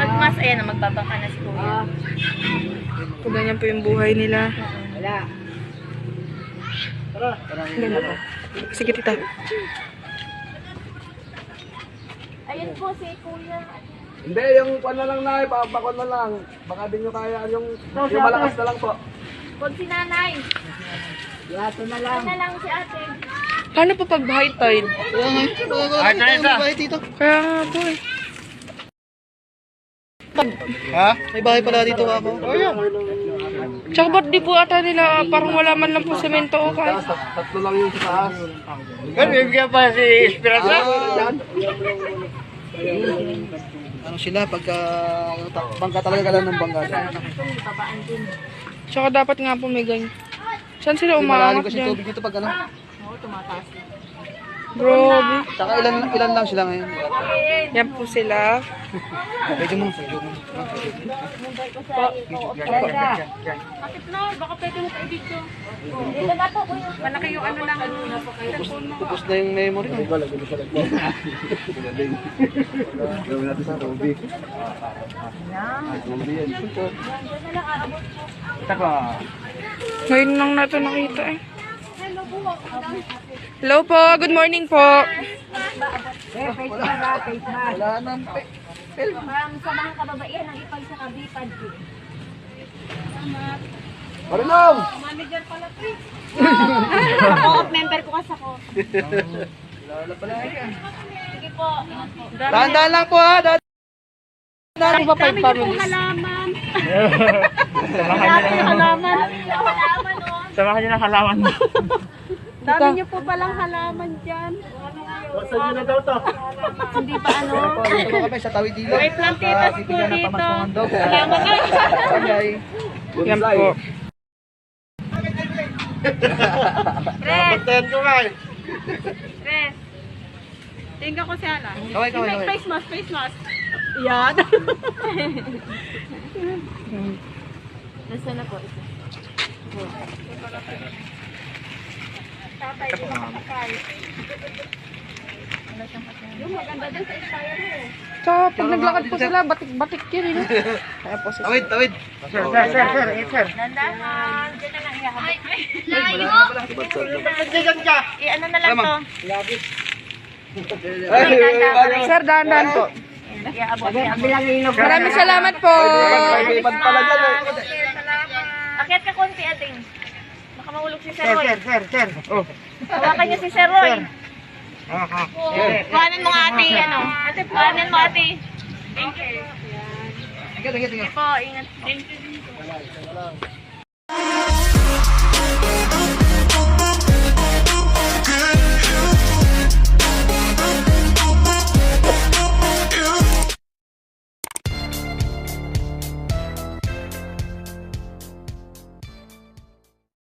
nagmas, ayan na, magbabaka na si Kuya. Kung ganyan po yung buhay nila. Ganyan po. Sige, tita. Ayun po si Kuya. Hindi, yung kwan na lang na, ipapakon na lang. Baka din nyo kaya yung malakas na lang po. Kung si nanay. Yato na lang. Ano na lang si ate. Paano po pag high tide? Kaya nga po eh. Ha? May bahay pala dito ako. Tsaka ba't di po ata nila parang wala man lang po semento o kahit? Tatlo lang yung sa taas. Kan, bibigyan pa si Esperanza. Ano sila pagka bangka talaga lang ng bangka. Babaan din. Tsaka dapat nga po may ganyan. Saan sila Malalim umaangat kasi dyan? tubig dito pag ano. Oo, tumataas. Grabe. Tsaka ilan lang sila ngayon. Yan po sila. Pwede mo, pwede mo. Bakit na? Baka pwede mo pa-edit Dito na po, Kuya. Malaki yung ano lang. Tapos na yung memory. Gawin natin sa tubig. Ngayon lang na ito nakita eh. Hello po, good morning po. Wala nang Parang sa mga kababaihan ang ipag sa kabipad. Marunong! Manager pala po. Ako, member ko kasi ako. Wala pala yan. Sige po. Ingat po. Dahan-dahan lang po ha. Dahan-dahan po ba Dami niyo pong families? halaman. Dami yung halaman. Halaman, oh. Samahan niyo ng halaman mo. Dami niyo po palang halaman dyan. Saan niyo na daw to? Hindi pa ano. Dito po kami sa tawid dito. May plantitas po dito. Salamat na. Bye. Yan po. Pres, Pagtayan ko nga eh. Pres. Tingnan ko si Ala. Kaway, kaway, kaway. Face mask, face mask. Yan. Nasaan na po ito? Tatay, yung makapakay. Yung maganda din sa estaya mo. Tsaka pag naglakad po sila, batik-batik yun eh. Kaya po sila. Tawid, tawid. Sir, sir. Dandahan. Diyan na lang iyahabot. Diyan ka. I-ano na lang to. Sir, dahan-dahan po. Iyahabot. Maraming salamat po. Ipan pala dyan eh. Salamat. Akyat ka konti, ating. Baka mahulog si Sir Roy. Sir. Oh. Hawakan niyo si Sir Roy. Kuhanan mo nga ate, ano? Ate, kuhanan mo ate. Thank you. Tingnan, tingnan, tingnan. Sige po, ingat. Thank you.